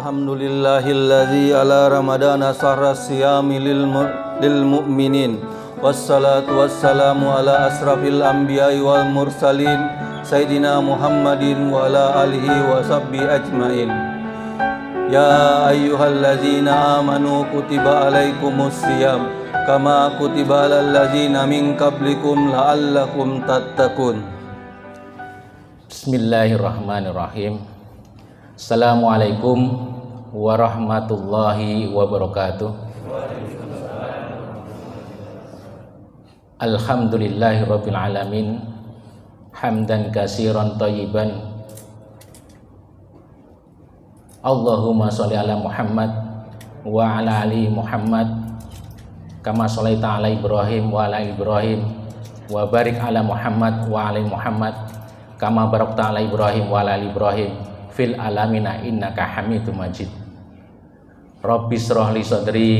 Alhamdulillahilladzi ala ramadana sahra siyami lil mu'minin. Wassalatu wassalamu ala asrafil anbiya'i wal mursalin Sayyidina Muhammadin wa ala alihi wa sahbihi ajmain. Ya ayyuhalladzina amanu kutiba alaikumus siyam kama kutiba alal ladzina min qablikum la'allakum tattaqun. Bismillahirrahmanirrahim. Assalamualaikum warahmatullahi wabarakatuh. Alhamdulillahirabbil alamin. Hamdan katsiran thayyiban. Allahumma sholli ala Muhammad wa ala ali Muhammad kama sholaita ala Ibrahim wa ala Ibrahim wa barik ala Muhammad wa ala Muhammad kama barakta ala Ibrahim wa ala ali Ibrahim fil alamina innaka hamidum majid. Rabbi shrah li sadri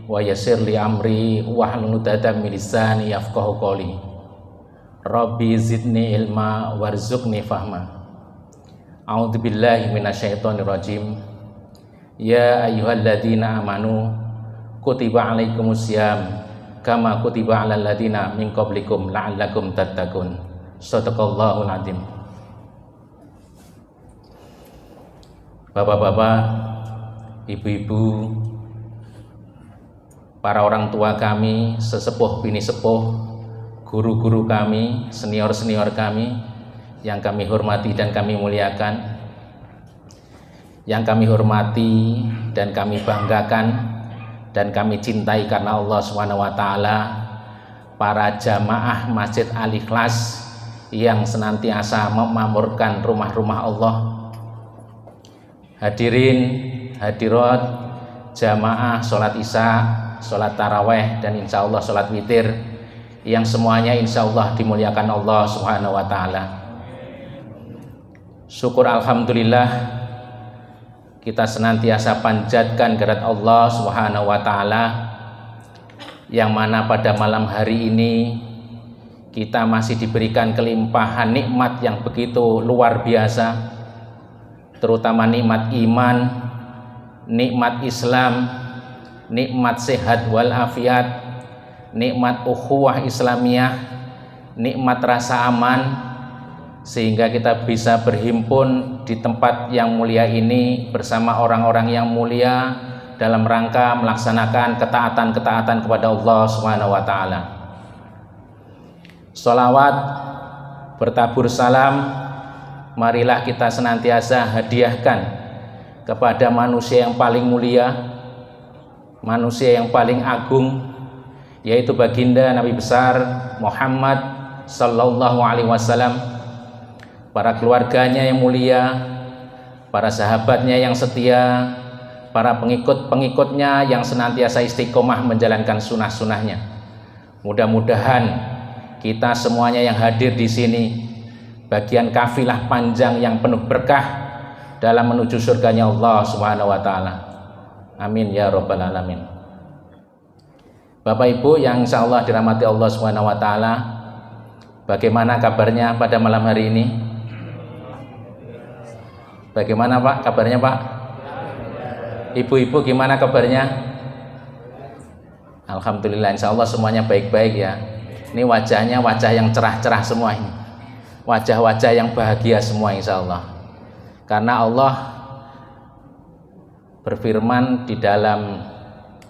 wa yassir li amri wahlul 'uqdatam min lisani yafqahu qawli. Rabbi zidni ilma warzuqni fahma. A'udzu billahi minasyaitonir rajim. Ya ayyuhalladzina amanu kutiba alaikumus syiyam kama kutiba alal ladzina min qablikum la'allakum tattaqun. Shadaqallahul adzim. Bapak-bapak, ibu-ibu, para orang tua kami, sesepuh bini sepuh, guru-guru kami, senior-senior kami yang kami hormati dan kami muliakan, yang kami hormati dan kami banggakan dan kami cintai karena Allah SWT, para jamaah Masjid Al-Ikhlas yang senantiasa memakmurkan rumah-rumah Allah. Hadirin, hadirat, jamaah sholat isya, sholat taraweh, dan insya Allah sholat witir, yang semuanya insya Allah dimuliakan Allah Subhanahu wa Ta'ala. Syukur alhamdulillah, kita senantiasa panjatkan kehadirat Allah Subhanahu wa Ta'ala, yang mana pada malam hari ini kita masih diberikan kelimpahan nikmat yang begitu luar biasa, terutama nikmat iman, nikmat Islam, nikmat sehat walafiat, nikmat ukhuwah Islamiyah, nikmat rasa aman, sehingga kita bisa berhimpun di tempat yang mulia ini bersama orang-orang yang mulia dalam rangka melaksanakan ketaatan-ketaatan kepada Allah Subhanahu wa Ta'ala. Sholawat bertabur salam marilah kita senantiasa hadiahkan kepada manusia yang paling mulia, manusia yang paling agung, yaitu baginda Nabi besar Muhammad sallallahu alaihi wasallam, para keluarganya yang mulia, para sahabatnya yang setia, para pengikut-pengikutnya yang senantiasa istiqomah menjalankan sunnah-sunnahnya. Mudah-mudahan kita semuanya yang hadir di sini bagian kafilah panjang yang penuh berkah dalam menuju surganya Allah Subhanahu wa Ta'ala. Amin ya rabbal alamin. Bapak Ibu yang insya Allah dirahmati Allah Subhanahu wa Ta'ala, bagaimana kabarnya pada malam hari ini? Bagaimana Pak kabarnya Pak? Ibu-ibu gimana kabarnya? Alhamdulillah, insya Allah semuanya baik-baik ya. Ini wajahnya wajah yang cerah-cerah semua ini, wajah-wajah yang bahagia semua insya Allah. Karena Allah berfirman di dalam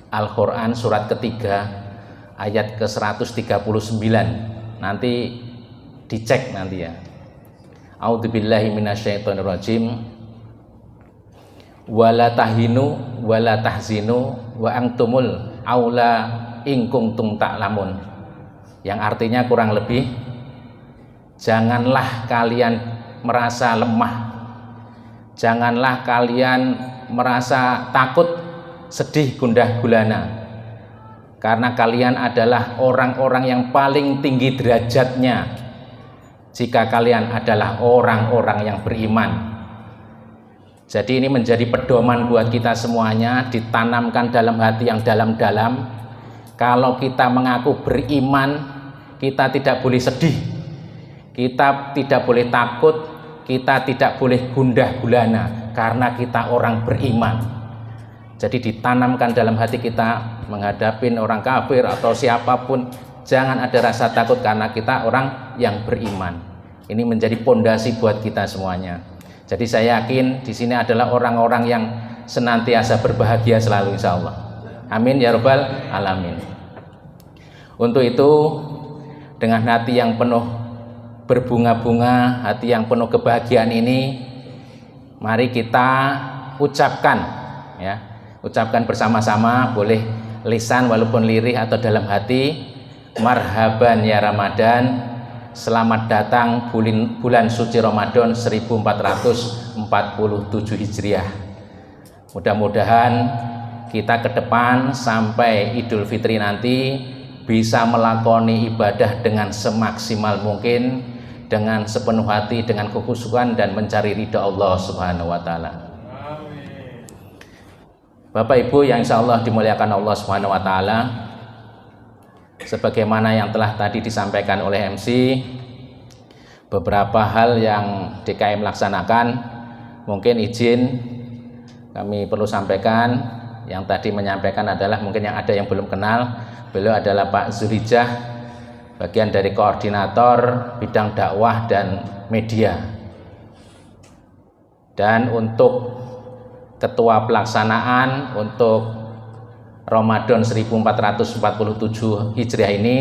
Al-Quran surat ketiga ayat ke-139, nanti dicek nanti ya. A'udzubillahi minasyaitonirrajim. Wala tahinu wala tahzinu wa antumul aula in kuntum ta'lamun. Yang artinya kurang lebih, janganlah kalian merasa lemah, janganlah kalian merasa takut, sedih, gundah gulana, karena kalian adalah orang-orang yang paling tinggi derajatnya jika kalian adalah orang-orang yang beriman. Jadi ini menjadi pedoman buat kita semuanya, ditanamkan dalam hati yang dalam-dalam. Kalau kita mengaku beriman, kita tidak boleh sedih, kita tidak boleh takut, kita tidak boleh gundah gulana karena kita orang beriman. Jadi ditanamkan dalam hati kita menghadapi orang kafir atau siapapun, jangan ada rasa takut karena kita orang yang beriman. Ini menjadi pondasi buat kita semuanya. Jadi saya yakin di sini adalah orang-orang yang senantiasa berbahagia selalu, insya Allah. Amin ya rabbal alamin. Untuk itu, dengan hati yang penuh berbunga-bunga, hati yang penuh kebahagiaan ini, mari kita ucapkan, ya, ucapkan bersama-sama, boleh lisan walaupun lirih atau dalam hati, marhaban ya Ramadan, selamat datang bulan suci Ramadan 1447 Hijriah. Mudah-mudahan kita ke depan sampai Idul Fitri nanti bisa melakoni ibadah dengan semaksimal mungkin, dengan sepenuh hati, dengan kekhusyukan dan mencari ridha Allah Subhanahu wa taala. Bapak Ibu yang insya Allah dimuliakan Allah Subhanahu wa taala, sebagaimana yang telah tadi disampaikan oleh MC, beberapa hal yang DKM laksanakan, mungkin izin kami perlu sampaikan. Yang tadi menyampaikan adalah mungkin yang ada yang belum kenal, beliau adalah Pak Zulijah, bagian dari koordinator bidang dakwah dan media. Dan untuk ketua pelaksanaan untuk Ramadan 1447 Hijriah ini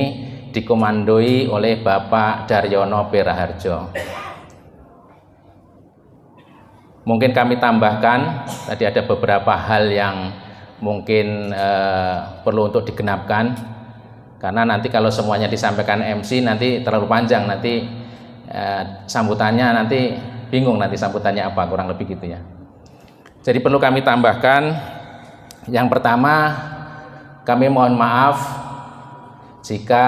dikomandoi oleh Bapak Daryono Peraharjo. Mungkin kami tambahkan, tadi ada beberapa hal yang mungkin perlu untuk digenapkan, karena nanti kalau semuanya disampaikan MC nanti terlalu panjang, nanti sambutannya nanti bingung nanti sambutannya apa, kurang lebih gitu ya. Jadi perlu kami tambahkan, yang pertama kami mohon maaf jika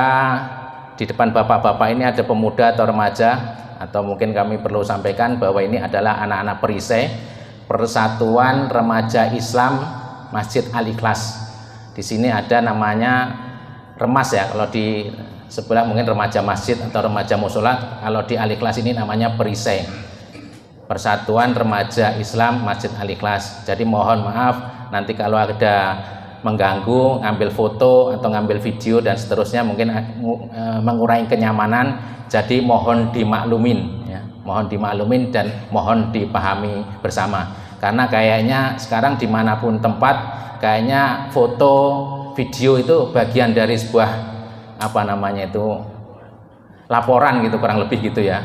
di depan bapak-bapak ini ada pemuda atau remaja, atau mungkin kami perlu sampaikan bahwa ini adalah anak-anak perisai Persatuan Remaja Islam Masjid Al-Ikhlas. Di sini ada namanya Remas ya, kalau di sebelah mungkin remaja masjid atau remaja musola, kalau di Al-Ikhlas ini namanya perisai, Persatuan Remaja Islam Masjid Al-Ikhlas. Jadi mohon maaf nanti kalau ada mengganggu, ngambil foto atau ngambil video dan seterusnya, mungkin mengurangi kenyamanan, jadi mohon dimaklumin ya, mohon dimaklumin dan mohon dipahami bersama. Karena kayaknya sekarang dimanapun tempat, kayaknya foto, video itu bagian dari sebuah apa namanya itu laporan gitu, kurang lebih gitu ya.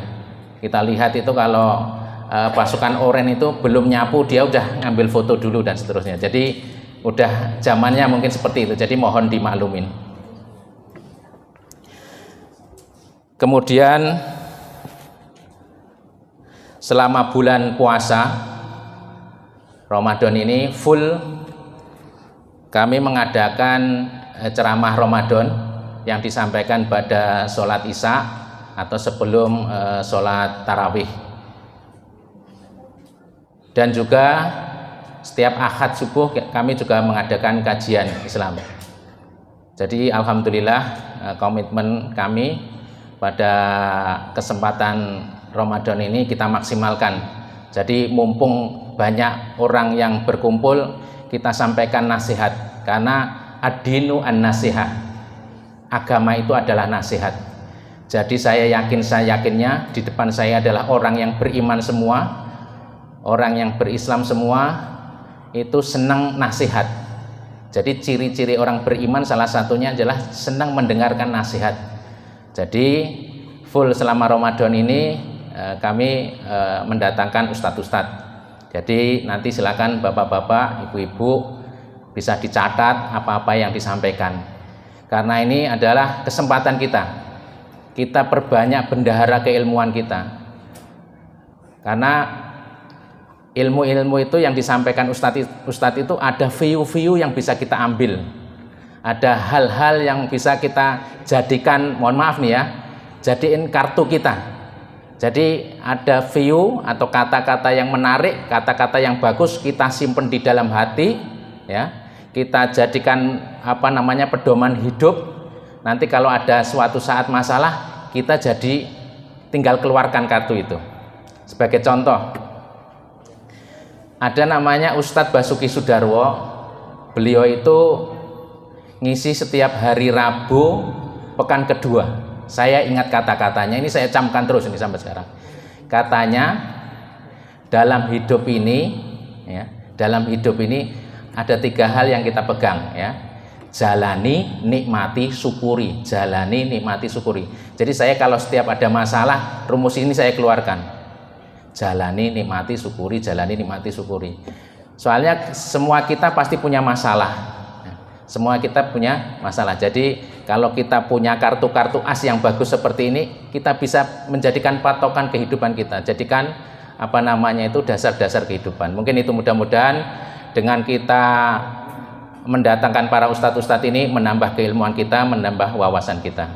Kita lihat itu kalau pasukan oranye itu belum nyapu, dia udah ngambil foto dulu dan seterusnya. Jadi udah zamannya mungkin seperti itu. Jadi mohon dimaklumin. Kemudian selama bulan puasa Ramadan ini full kami mengadakan ceramah Ramadan yang disampaikan pada sholat Isya atau sebelum sholat tarawih, dan juga setiap Ahad subuh kami juga mengadakan kajian Islam. Jadi alhamdulillah komitmen kami pada kesempatan Ramadan ini kita maksimalkan. Jadi mumpung banyak orang yang berkumpul, kita sampaikan nasihat, karena ad-dinu an-nasihah, agama itu adalah nasihat. Jadi saya yakinnya di depan saya adalah orang yang beriman semua, orang yang berislam semua, itu senang nasihat. Jadi ciri-ciri orang beriman salah satunya adalah senang mendengarkan nasihat. Jadi full selama Ramadan ini kami mendatangkan ustadz-ustadz. Jadi nanti silakan bapak-bapak, ibu-ibu bisa dicatat apa-apa yang disampaikan. Karena ini adalah kesempatan kita. Kita perbanyak bendahara keilmuan kita. Karena ilmu-ilmu itu yang disampaikan ustadz itu ada view-view yang bisa kita ambil. Ada hal-hal yang bisa kita jadikan, mohon maaf nih ya, jadiin kartu kita. Jadi ada view atau kata-kata yang menarik, kata-kata yang bagus kita simpen di dalam hati, ya. Kita jadikan apa namanya pedoman hidup. Nanti kalau ada suatu saat masalah, kita jadi tinggal keluarkan kartu itu. Sebagai contoh, ada namanya Ustadz Basuki Sudarwo. Beliau itu ngisi setiap hari Rabu pekan kedua. Saya ingat kata-katanya, ini saya camkan terus ini sampai sekarang. Katanya, dalam hidup ini ada 3 hal yang kita pegang, ya. Jalani, nikmati, syukuri. Jalani, nikmati, syukuri. Jadi saya kalau setiap ada masalah, rumus ini saya keluarkan. Jalani, nikmati, syukuri. Jalani, nikmati, syukuri. Soalnya semua kita pasti punya masalah. Semua kita punya masalah. Jadi kalau kita punya kartu-kartu as yang bagus seperti ini, kita bisa menjadikan patokan kehidupan kita. Jadikan dasar-dasar kehidupan. Mungkin itu mudah-mudahan dengan kita mendatangkan para ustadz-ustadz ini menambah keilmuan kita, menambah wawasan kita.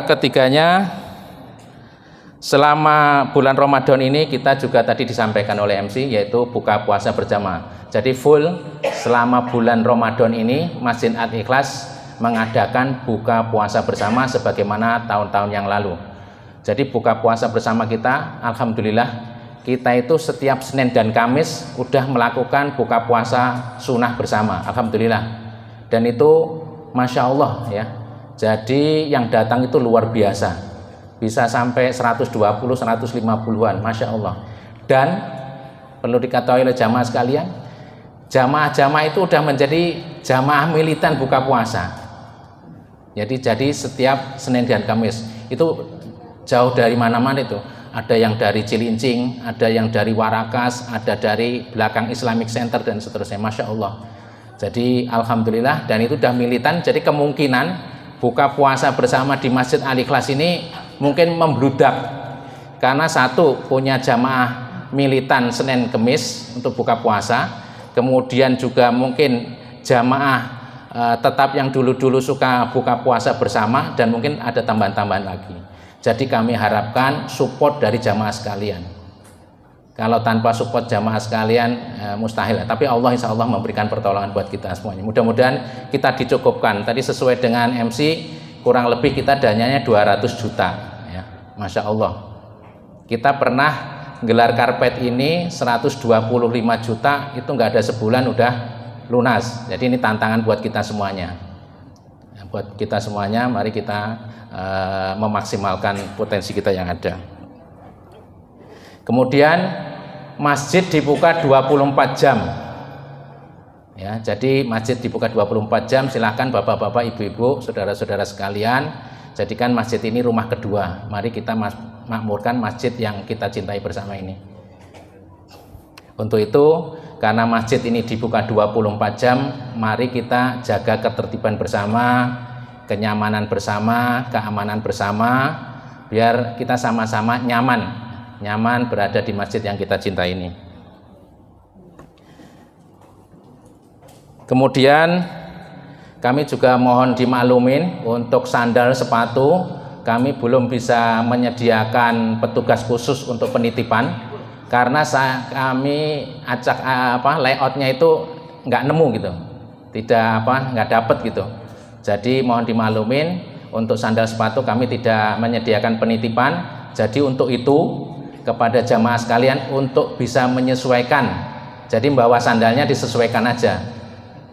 Ketiganya, selama bulan Ramadan ini kita juga tadi disampaikan oleh MC, yaitu buka puasa berjamaah. Jadi full selama bulan Ramadan ini Masjid Al-Ikhlas mengadakan buka puasa bersama sebagaimana tahun-tahun yang lalu. Jadi buka puasa bersama kita, alhamdulillah, kita itu setiap Senin dan Kamis udah melakukan buka puasa sunnah bersama, alhamdulillah. Dan itu Masya Allah ya. Jadi yang datang itu luar biasa, bisa sampai 120-150-an, Masya Allah. Dan perlu diketahui oleh jamaah sekalian, jamaah-jamaah itu udah menjadi jamaah militan buka puasa. Jadi setiap Senin dan Kamis itu jauh dari mana-mana itu. Ada yang dari Cilincing, ada yang dari Warakas, ada dari belakang Islamic Center dan seterusnya, Masya Allah. Jadi alhamdulillah, dan itu udah militan. Jadi kemungkinan buka puasa bersama di Masjid Al-Ikhlas ini mungkin membludak, karena satu, punya jamaah militan Senin Kemis untuk buka puasa, kemudian juga mungkin jamaah tetap yang dulu-dulu suka buka puasa bersama, dan mungkin ada tambahan-tambahan lagi. Jadi kami harapkan support dari jamaah sekalian. Kalau tanpa support jamaah sekalian mustahil. Tapi Allah insya Allah memberikan pertolongan buat kita semuanya. Mudah-mudahan kita dicukupkan. Tadi sesuai dengan MC, kurang lebih kita dananya 200 juta. Ya, Masya Allah. Kita pernah gelar karpet ini 125 juta, itu nggak ada sebulan udah lunas. Jadi ini tantangan buat kita semuanya. Buat kita semuanya, mari kita memaksimalkan potensi kita yang ada. Kemudian masjid dibuka 24 jam. Ya, jadi masjid dibuka 24 jam. Silahkan bapak-bapak, ibu-ibu, saudara-saudara sekalian, jadikan masjid ini rumah kedua. Mari kita makmurkan masjid yang kita cintai bersama ini. Untuk itu, karena masjid ini dibuka 24 jam, mari kita jaga ketertiban bersama, kenyamanan bersama, keamanan bersama, biar kita sama-sama nyaman berada di masjid yang kita cintai ini. Kemudian kami juga mohon dimaklumin untuk sandal sepatu, kami belum bisa menyediakan petugas khusus untuk penitipan, karena kami acak layoutnya itu nggak nemu gitu, nggak dapet gitu. Jadi mohon dimaklumin, untuk sandal sepatu kami tidak menyediakan penitipan. Jadi untuk itu kepada jamaah sekalian untuk bisa menyesuaikan, jadi bawa sandalnya disesuaikan aja.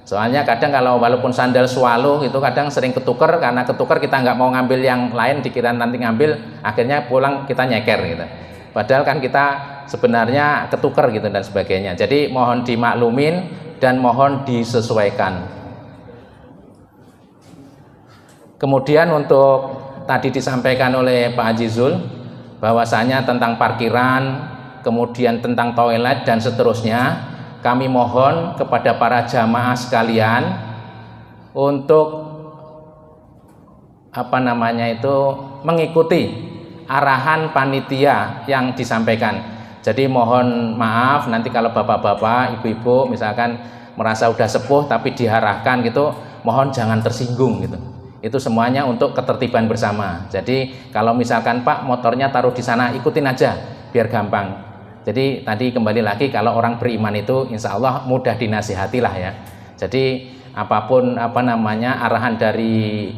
Soalnya kadang kalau walaupun sandal swallow itu kadang sering ketuker, karena ketuker kita nggak mau ngambil yang lain, dikira nanti ngambil, akhirnya pulang kita nyeker gitu. Padahal kan kita sebenarnya ketuker gitu dan sebagainya. Jadi mohon dimaklumin dan mohon disesuaikan. Kemudian untuk tadi disampaikan oleh Pak Haji Zul, bahwasanya tentang parkiran, kemudian tentang toilet dan seterusnya, kami mohon kepada para jamaah sekalian untuk mengikuti arahan panitia yang disampaikan. Jadi mohon maaf nanti kalau bapak-bapak, ibu-ibu misalkan merasa udah sepuh tapi diarahkan gitu, mohon jangan tersinggung gitu. Itu semuanya untuk ketertiban bersama. Jadi kalau misalkan Pak motornya taruh di sana, ikutin aja biar gampang. Jadi tadi kembali lagi, kalau orang beriman itu insya Allah mudah dinasihatilah ya. Jadi apapun arahan dari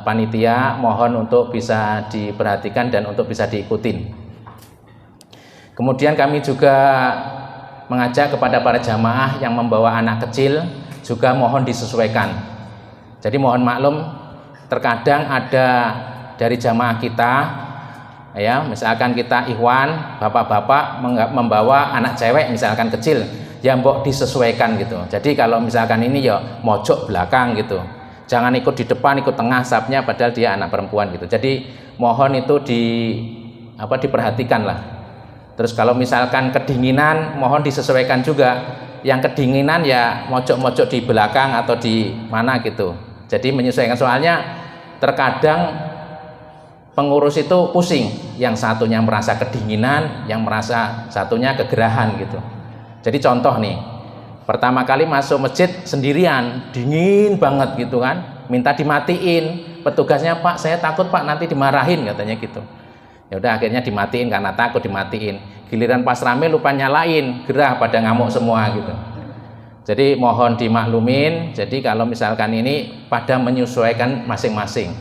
panitia mohon untuk bisa diperhatikan dan untuk bisa diikutin. Kemudian kami juga mengajak kepada para jamaah yang membawa anak kecil juga mohon disesuaikan. Jadi mohon maklum, terkadang ada dari jamaah kita, ya misalkan kita ikhwan, bapak-bapak membawa anak cewek misalkan kecil, ya mbok disesuaikan gitu. Jadi kalau misalkan ini ya mojok belakang gitu, jangan ikut di depan, ikut tengah sapnya padahal dia anak perempuan gitu. Jadi mohon itu diperhatikan lah. Terus kalau misalkan kedinginan mohon disesuaikan juga, yang kedinginan ya mojok-mojok di belakang atau di mana gitu. Jadi menyesuaikan, soalnya terkadang pengurus itu pusing, yang satunya merasa kedinginan, yang merasa satunya kegerahan gitu. Jadi contoh nih, pertama kali masuk masjid sendirian, dingin banget gitu kan, minta dimatiin, petugasnya Pak saya takut Pak nanti dimarahin katanya gitu. Ya udah akhirnya dimatiin karena takut dimatiin. Giliran pas rame lupa nyalain, gerah pada ngamuk semua gitu. Jadi mohon dimaklumin. Jadi kalau misalkan ini pada menyesuaikan masing-masing.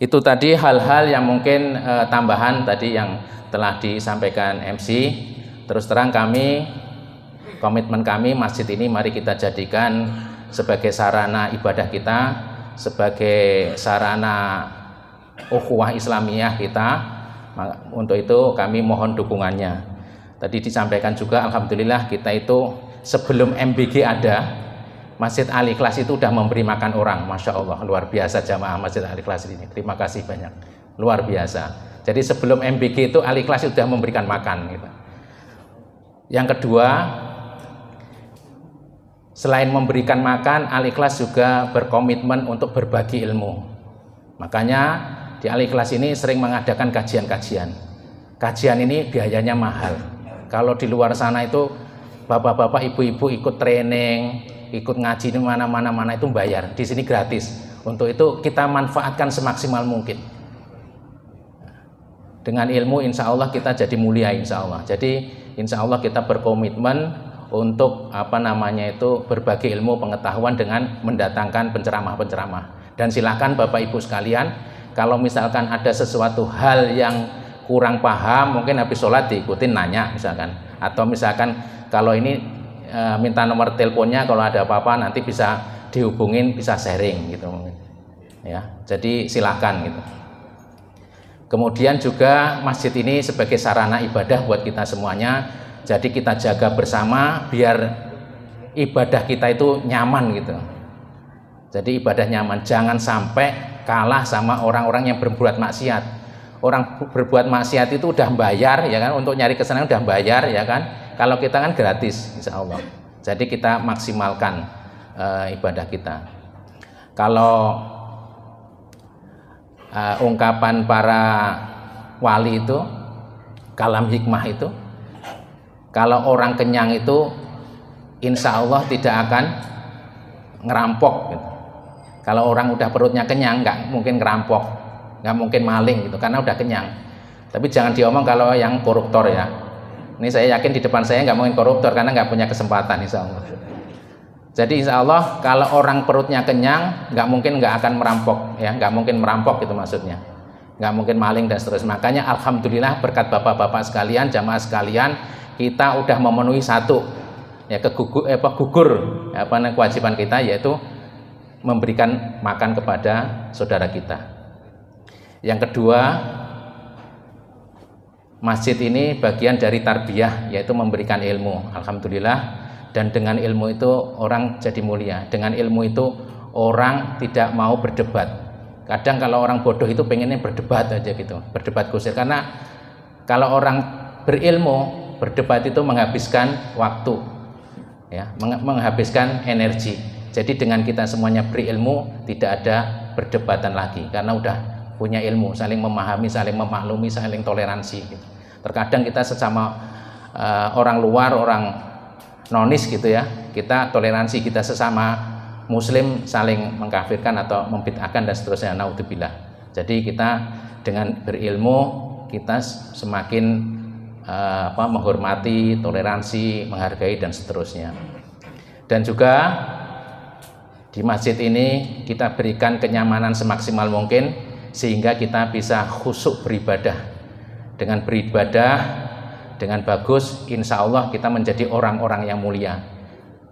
Itu tadi hal-hal yang mungkin tambahan tadi yang telah disampaikan MC. Terus terang komitmen kami masjid ini mari kita jadikan sebagai sarana ibadah kita, sebagai sarana ukhuwah Islamiyah kita. Untuk itu kami mohon dukungannya. Tadi disampaikan juga alhamdulillah kita itu sebelum MBG ada, Masjid Al-Ikhlas itu sudah memberi makan orang. Masya Allah, luar biasa jamaah Masjid Al-Ikhlas ini. Terima kasih banyak, luar biasa. Jadi sebelum MBG itu Al-Ikhlas sudah memberikan makan gitu. Yang kedua, selain memberikan makan, Al-Ikhlas juga berkomitmen untuk berbagi ilmu. Makanya di Al-Ikhlas ini sering mengadakan kajian-kajian. Kajian ini biayanya mahal. Kalau di luar sana itu bapak-bapak, ibu-ibu ikut training, ikut ngaji di mana-mana itu bayar. Di sini gratis. Untuk itu kita manfaatkan semaksimal mungkin. Dengan ilmu insya Allah kita jadi mulia insya Allah. Jadi insya Allah kita berkomitmen untuk berbagi ilmu pengetahuan dengan mendatangkan penceramah-penceramah. Dan silakan Bapak Ibu sekalian, kalau misalkan ada sesuatu hal yang kurang paham, mungkin habis sholat diikutin nanya misalkan, atau misalkan kalau ini minta nomor teleponnya, kalau ada apa-apa nanti bisa dihubungin, bisa sharing gitu mungkin. Ya, jadi silakan gitu. Kemudian juga masjid ini sebagai sarana ibadah buat kita semuanya, jadi kita jaga bersama biar ibadah kita itu nyaman gitu. Jadi ibadah nyaman, jangan sampai kalah sama orang-orang yang berbuat maksiat. Orang berbuat maksiat itu udah bayar ya kan, untuk nyari kesenangan udah bayar ya kan. Kalau kita kan gratis insya Allah. Jadi kita maksimalkan ibadah kita. Kalau ungkapan para wali itu, kalam hikmah itu, kalau orang kenyang itu insya Allah tidak akan ngerampok gitu. Kalau orang udah perutnya kenyang nggak mungkin ngerampok, nggak mungkin maling gitu, karena udah kenyang. Tapi jangan diomong kalau yang koruptor ya. Ini saya yakin di depan saya nggak mungkin koruptor karena nggak punya kesempatan insya Allah. Jadi insya Allah kalau orang perutnya kenyang nggak mungkin nggak akan merampok ya, nggak mungkin merampok gitu maksudnya, nggak mungkin maling dan seterusnya. Makanya alhamdulillah berkat bapak-bapak sekalian, jamaah sekalian, kita udah memenuhi satu ya kewajiban kita, yaitu memberikan makan kepada saudara kita. Yang kedua, masjid ini bagian dari tarbiyah, yaitu memberikan ilmu. Alhamdulillah, dan dengan ilmu itu orang jadi mulia. Dengan ilmu itu orang tidak mau berdebat. Kadang kalau orang bodoh itu pengennya berdebat aja gitu, berdebat kusir. Karena kalau orang berilmu, berdebat itu menghabiskan waktu, ya, menghabiskan energi. Jadi dengan kita semuanya berilmu, tidak ada perdebatan lagi, karena udah punya ilmu, saling memahami, saling memaklumi, saling toleransi gitu. Terkadang kita sesama orang luar, orang nonis gitu ya, kita toleransi, kita sesama muslim saling mengkafirkan atau membid'ahkan dan seterusnya, naudzubillah. Jadi kita dengan berilmu kita semakin menghormati, toleransi, menghargai dan seterusnya. Dan juga Di masjid ini kita berikan kenyamanan semaksimal mungkin sehingga kita bisa khusyuk beribadah. Dengan beribadah dengan bagus, insya Allah kita menjadi orang-orang yang mulia.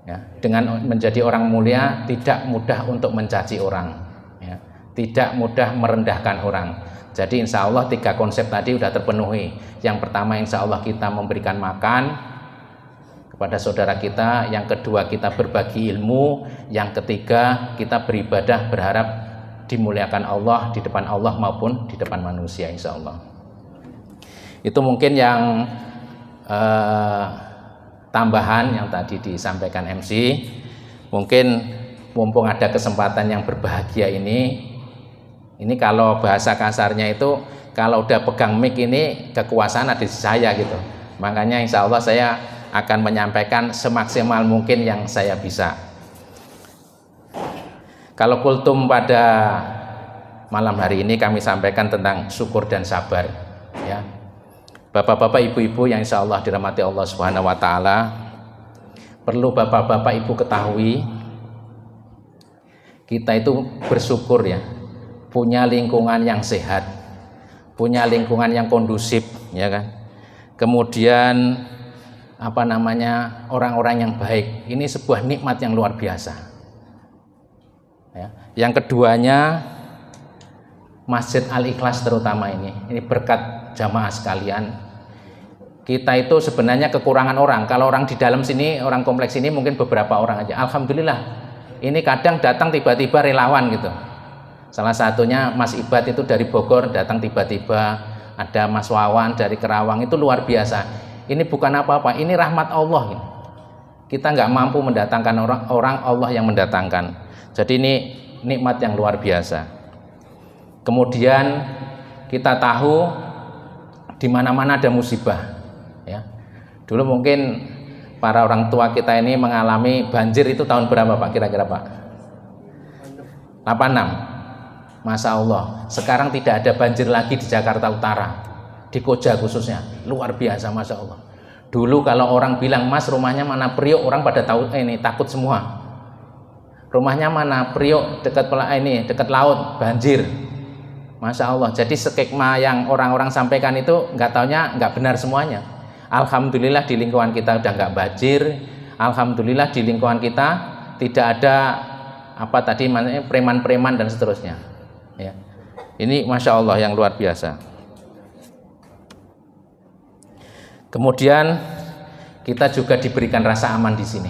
Ya, dengan menjadi orang mulia tidak mudah untuk mencaci orang, ya, tidak mudah merendahkan orang. Jadi insya Allah 3 konsep tadi sudah terpenuhi. Yang pertama insya Allah kita memberikan makan kepada saudara kita, yang kedua kita berbagi ilmu, yang ketiga kita beribadah berharap dimuliakan Allah di depan Allah maupun di depan manusia insya Allah. Itu mungkin yang tambahan yang tadi disampaikan MC. Mungkin mumpung ada kesempatan yang berbahagia ini kalau bahasa kasarnya itu kalau udah pegang mic ini kekuasaan ada di saya gitu. Makanya insya Allah saya akan menyampaikan semaksimal mungkin yang saya bisa. Kalau kultum pada malam hari ini kami sampaikan tentang syukur dan sabar, ya. Bapak-bapak, ibu-ibu yang insya Allah dirahmati Allah Subhanahu wa Ta'ala, perlu bapak-bapak, ibu ketahui, kita itu bersyukur ya, punya lingkungan yang sehat, punya lingkungan yang kondusif, ya kan. Kemudian orang-orang yang baik, ini sebuah nikmat yang luar biasa, ya. Yang keduanya Masjid Al-Ikhlas terutama ini berkat jamaah sekalian. Kita itu sebenarnya kekurangan orang. Kalau orang di dalam sini, orang kompleks ini mungkin beberapa orang aja. Alhamdulillah ini kadang datang tiba-tiba relawan gitu. Salah satunya Mas Ibad itu dari Bogor datang tiba-tiba, ada Mas Wawan dari Kerawang, itu luar biasa. Ini bukan apa-apa, ini rahmat Allah. Kita nggak mampu mendatangkan orang, Allah yang mendatangkan. Jadi ini nikmat yang luar biasa. Kemudian kita tahu di mana-mana ada musibah, ya. Dulu mungkin para orang tua kita ini mengalami banjir itu tahun berapa Pak kira-kira Pak? 86. Masya Allah. Sekarang tidak ada banjir lagi di Jakarta Utara. Di Koja khususnya, luar biasa Masya Allah. Dulu kalau orang bilang Mas rumahnya mana Priok, orang pada tahu ini takut semua. Rumahnya mana Priok, dekat laut, banjir. Masya Allah. Jadi skema yang orang-orang sampaikan itu nggak taunya nggak benar semuanya. Alhamdulillah di lingkungan kita udah nggak banjir. Alhamdulillah di lingkungan kita tidak ada preman-preman dan seterusnya. Ya. Ini Masya Allah yang luar biasa. Kemudian kita juga diberikan rasa aman di sini.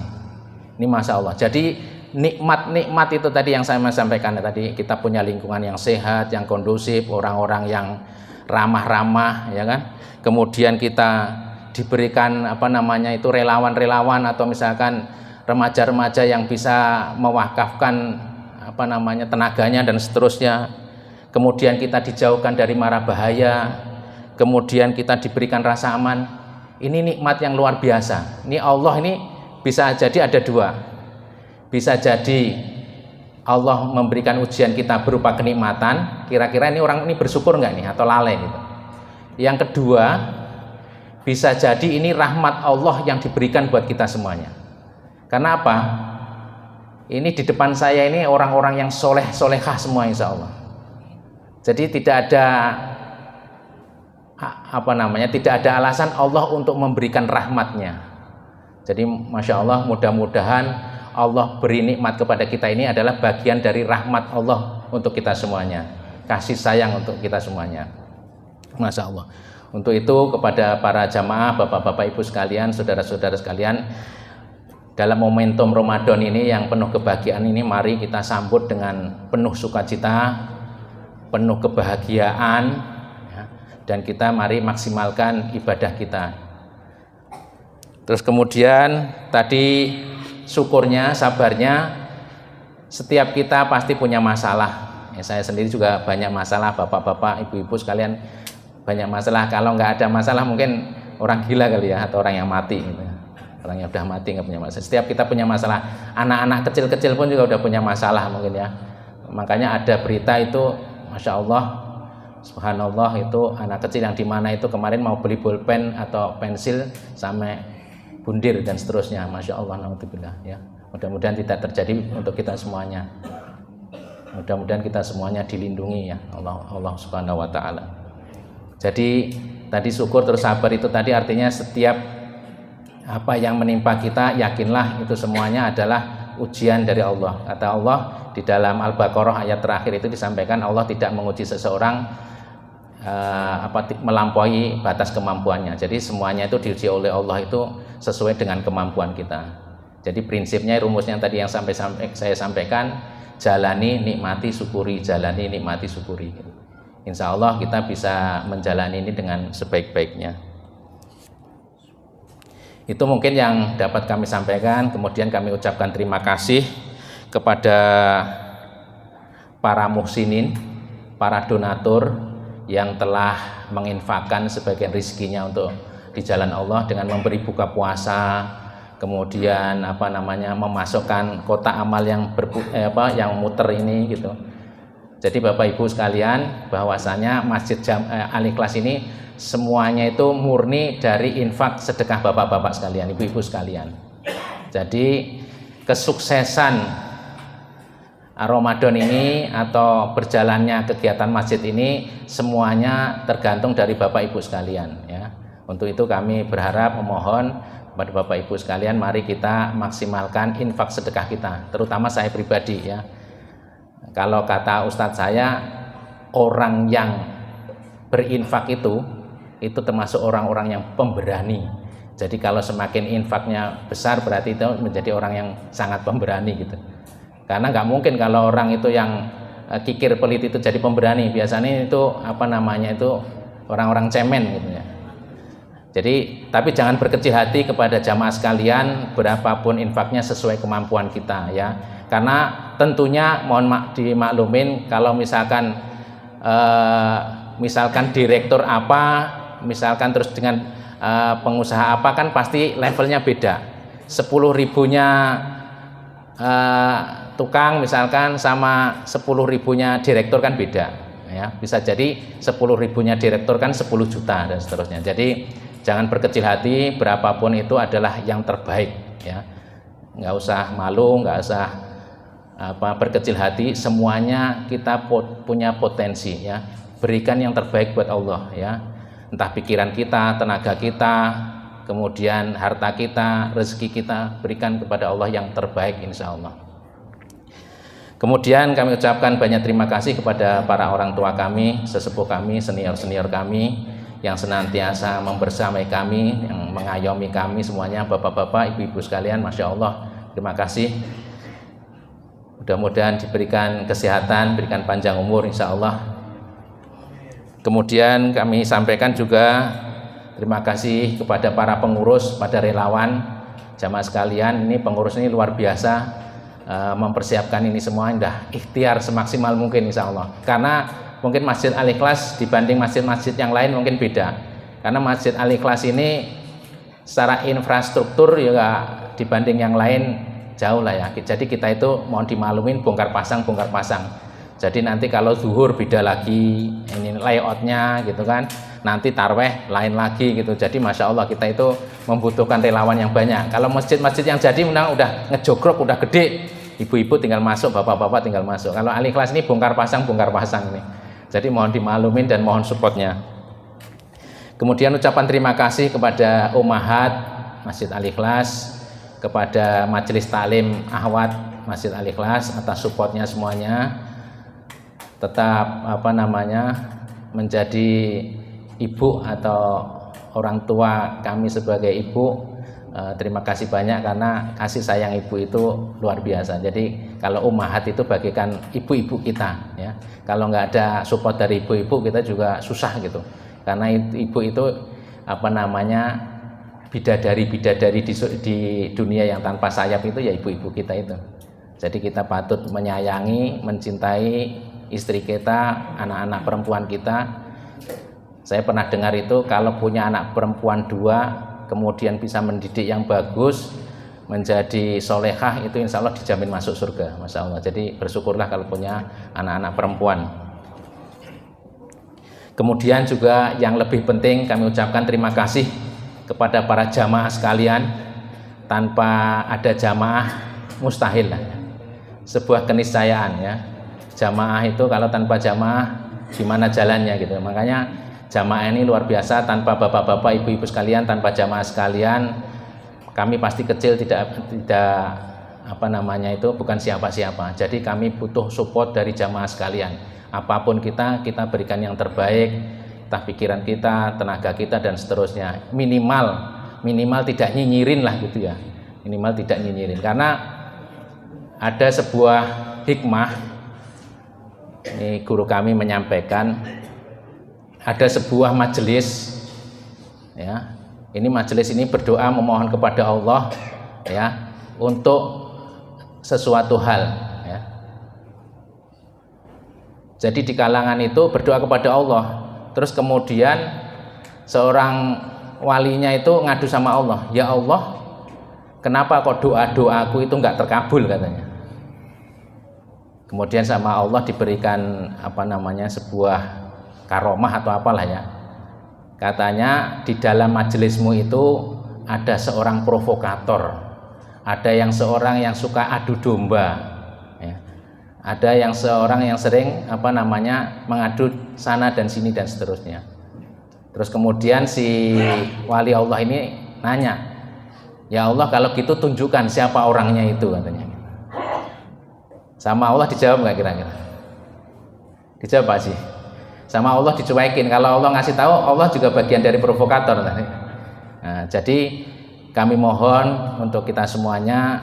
Ini Masya Allah. Jadi nikmat-nikmat itu tadi yang saya sampaikan tadi, kita punya lingkungan yang sehat, yang kondusif, orang-orang yang ramah-ramah, ya kan. Kemudian kita diberikan relawan-relawan atau misalkan remaja-remaja yang bisa mewakafkan tenaganya dan seterusnya. Kemudian kita dijauhkan dari mara bahaya. Kemudian kita diberikan rasa aman. Ini nikmat yang luar biasa. Ini Allah ini bisa jadi ada dua. Bisa jadi Allah memberikan ujian kita berupa kenikmatan. Kira-kira ini orang ini bersyukur nggak nih atau lalai gitu. Yang kedua, bisa jadi ini rahmat Allah yang diberikan buat kita semuanya. Karena apa? Ini di depan saya ini orang-orang yang soleh-solehah semua insya Allah. Jadi tidak ada tidak ada alasan Allah untuk memberikan rahmatnya. Jadi Masya Allah, mudah-mudahan Allah beri nikmat kepada kita ini adalah bagian dari rahmat Allah untuk kita semuanya, kasih sayang untuk kita semuanya. Masya Allah. Untuk itu kepada para jamaah, bapak-bapak, ibu sekalian, saudara-saudara sekalian, dalam momentum Ramadan ini yang penuh kebahagiaan ini, mari kita sambut dengan penuh sukacita, penuh kebahagiaan, dan kita mari maksimalkan ibadah kita. Terus kemudian tadi syukurnya, sabarnya, setiap kita pasti punya masalah. Ya, saya sendiri juga banyak masalah, bapak-bapak, ibu-ibu sekalian banyak masalah. Kalau nggak ada masalah mungkin orang gila kali ya, atau orang yang mati gitu. Orang yang udah mati nggak punya masalah. Setiap kita punya masalah. Anak-anak kecil-kecil pun juga udah punya masalah mungkin ya. Makanya ada berita itu, Masya Allah, Subhanallah, itu anak kecil yang dimana itu kemarin mau beli bolpen atau pensil sampai bundir dan seterusnya. Masya Allah, naudzubillah ya. Mudah-mudahan tidak terjadi untuk kita semuanya. Mudah-mudahan kita semuanya dilindungi ya Allah Subhanahu wa taala. Jadi tadi syukur terus sabar itu tadi artinya setiap apa yang menimpa kita yakinlah itu semuanya adalah ujian dari Allah. Kata Allah di dalam Al-Baqarah ayat terakhir itu disampaikan Allah tidak menguji seseorang melampaui batas kemampuannya. Jadi semuanya itu diuji oleh Allah itu sesuai dengan kemampuan kita. Jadi prinsipnya rumusnya tadi yang saya sampaikan, jalani, nikmati, syukuri, jalani, nikmati, syukuri. Insya Allah kita bisa menjalani ini dengan sebaik-baiknya. Itu mungkin yang dapat kami sampaikan. Kemudian kami ucapkan terima kasih kepada para muhsinin, para donatur yang telah menginfakkan sebagian rizkinya untuk di jalan Allah dengan memberi buka puasa, kemudian memasukkan kotak amal yang muter ini gitu. Jadi Bapak Ibu sekalian, bahwasanya Masjid Al-Ikhlas ini semuanya itu murni dari infak sedekah bapak-bapak sekalian, ibu-ibu sekalian. Jadi kesuksesan Ramadan ini atau berjalannya kegiatan masjid ini semuanya tergantung dari Bapak Ibu sekalian ya. Untuk itu kami berharap memohon kepada Bapak Ibu sekalian, mari kita maksimalkan infak sedekah kita, terutama saya pribadi ya. Kalau kata Ustadz saya, orang yang berinfak itu termasuk orang-orang yang pemberani. Jadi kalau semakin infaknya besar berarti itu menjadi orang yang sangat pemberani gitu. Karena nggak mungkin kalau orang itu yang kikir pelit itu jadi pemberani. Biasanya itu orang-orang cemen gitu ya. Jadi, tapi jangan berkecil hati kepada jamaah sekalian, berapapun infaknya sesuai kemampuan kita ya. Karena tentunya mohon dimaklumin kalau misalkan direktur apa, misalkan terus dengan pengusaha apa kan pasti levelnya beda. 10 ribunya tukang misalkan sama 10 ribunya direktur kan beda ya. Bisa jadi 10 ribunya direktur kan 10 juta dan seterusnya. Jadi jangan berkecil hati, berapapun itu adalah yang terbaik ya. Nggak usah malu, nggak usah berkecil hati, semuanya kita punya potensi ya. Berikan yang terbaik buat Allah ya. Entah pikiran kita, tenaga kita, kemudian harta kita, rezeki kita, berikan kepada Allah yang terbaik insya Allah. Kemudian kami ucapkan banyak terima kasih kepada para orang tua kami, sesepuh kami, senior-senior kami yang senantiasa membersamai kami, yang mengayomi kami semuanya, bapak-bapak, ibu-ibu sekalian, Masya Allah, terima kasih. Mudah-mudahan diberikan kesehatan, berikan panjang umur insya Allah. Kemudian kami sampaikan juga terima kasih kepada para pengurus, pada relawan, jamaah sekalian. Ini pengurus ini luar biasa, mempersiapkan ini semua, indah ikhtiar semaksimal mungkin insya Allah. Karena mungkin Masjid Al-Ikhlas dibanding masjid-masjid yang lain mungkin beda. Karena Masjid Al-Ikhlas ini secara infrastruktur juga dibanding yang lain jauh lah ya. Jadi kita itu mohon dimaklumin bongkar pasang. Jadi nanti kalau zuhur beda lagi ini layoutnya gitu kan. Nanti tarweh lain lagi gitu. Jadi Masya Allah kita itu membutuhkan relawan yang banyak. Kalau masjid-masjid yang jadi udah ngejogrok, udah gede, ibu-ibu tinggal masuk, bapak-bapak tinggal masuk. Kalau Al-Ikhlas ini bongkar pasang ini. Jadi mohon dimaklumin dan mohon supportnya. Kemudian ucapan terima kasih kepada Ummahat Masjid Al-Ikhlas, kepada Majelis Taklim Ahwat Masjid Al-Ikhlas atas supportnya semuanya. Tetap menjadi ibu atau orang tua kami sebagai ibu. Terima kasih banyak karena kasih sayang ibu itu luar biasa. Jadi kalau Ummahat itu bagikan ibu-ibu kita ya. Kalau nggak ada support dari ibu-ibu kita juga susah gitu. Karena ibu itu bidadari di dunia yang tanpa sayap itu ya ibu-ibu kita itu. Jadi kita patut menyayangi, mencintai istri kita, anak-anak perempuan kita. Saya pernah dengar itu kalau punya anak perempuan 2 kemudian bisa mendidik yang bagus, menjadi solehah, itu insya Allah dijamin masuk surga, Masya Allah. Jadi bersyukurlah kalau punya anak-anak perempuan. Kemudian juga yang lebih penting kami ucapkan terima kasih kepada para jamaah sekalian. Tanpa ada jamaah mustahil lah, sebuah keniscayaan ya. Jamaah itu kalau tanpa jamaah gimana jalannya gitu. Makanya jamaah ini luar biasa, tanpa bapak-bapak, ibu-ibu sekalian, tanpa jamaah sekalian, kami pasti kecil, tidak apa namanya itu, bukan siapa-siapa. Jadi kami butuh support dari jamaah sekalian. Apapun kita berikan yang terbaik, entah pikiran kita, tenaga kita dan seterusnya. Minimal tidak nyinyirin lah gitu ya. Minimal tidak nyinyirin. Karena ada sebuah hikmah, ini guru kami menyampaikan, ada sebuah majelis ya. Ini majelis ini berdoa memohon kepada Allah ya untuk sesuatu hal ya. Jadi di kalangan itu berdoa kepada Allah, terus kemudian seorang walinya itu ngadu sama Allah, ya Allah, kenapa kok doa-doaku itu nggak terkabul katanya. Kemudian sama Allah diberikan apa namanya, sebuah karomah atau apalah ya. Katanya di dalam majelismu itu ada seorang provokator, ada yang seorang yang suka adu domba ya. Ada yang seorang yang sering apa namanya mengadu sana dan sini dan seterusnya. Terus kemudian si wali Allah ini nanya, ya Allah kalau gitu tunjukkan siapa orangnya itu katanya. Sama Allah dijawab nggak kira-kira? Dijawab Pak sih. Sama Allah dicuekin. Kalau Allah ngasih tahu, Allah juga bagian dari provokator. Nah, jadi kami mohon untuk kita semuanya,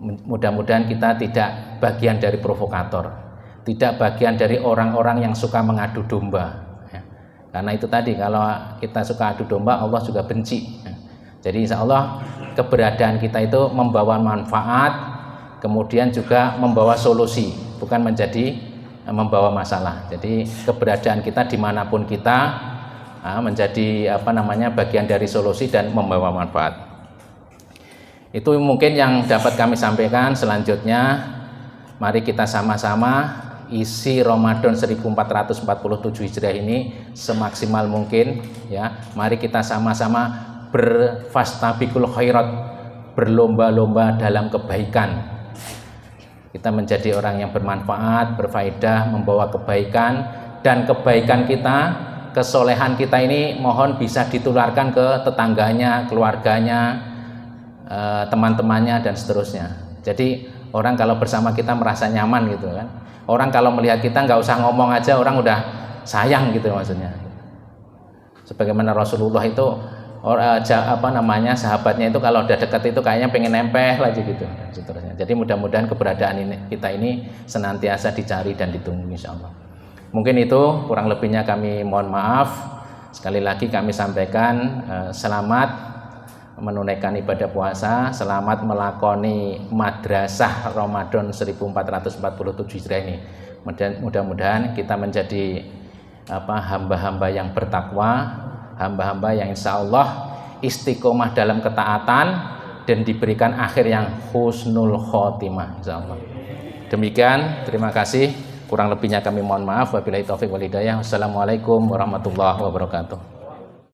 mudah-mudahan kita tidak bagian dari provokator, tidak bagian dari orang-orang yang suka mengadu domba. Karena itu tadi, kalau kita suka adu domba, Allah juga benci. Jadi insya Allah keberadaan kita itu membawa manfaat, kemudian juga membawa solusi, bukan menjadi membawa masalah. Jadi keberadaan kita dimanapun kita menjadi apa namanya bagian dari solusi dan membawa manfaat. Itu mungkin yang dapat kami sampaikan. Selanjutnya mari kita sama-sama isi Ramadan 1447 Hijriah ini semaksimal mungkin ya. Mari kita sama-sama berfastabiqul khairat, berlomba-lomba dalam kebaikan. Kita menjadi orang yang bermanfaat, berfaedah, membawa kebaikan, dan kebaikan kita, kesolehan kita ini mohon bisa ditularkan ke tetangganya, keluarganya, teman-temannya dan seterusnya. Jadi orang kalau bersama kita merasa nyaman gitu kan. Orang kalau melihat kita nggak usah ngomong aja, orang udah sayang gitu maksudnya. Sebagaimana Rasulullah itu apa namanya, sahabatnya itu kalau udah dekat itu kayaknya pengen nempel aja gitu dan seterusnya. Jadi mudah-mudahan keberadaan kita ini senantiasa dicari dan ditunggu insyaallah. Mungkin itu, kurang lebihnya kami mohon maaf. Sekali lagi kami sampaikan selamat menunaikan ibadah puasa, selamat melakoni madrasah Ramadan 1447 Hijriah ini. Mudah-mudahan kita menjadi hamba-hamba yang bertakwa, hamba-hamba yang insya Allah istiqomah dalam ketaatan dan diberikan akhir yang husnul khotimah insya Allah. Demikian, terima kasih. Kurang lebihnya kami mohon maaf. Wabillahi taufiq wal hidayah. Wassalamualaikum warahmatullahi wabarakatuh.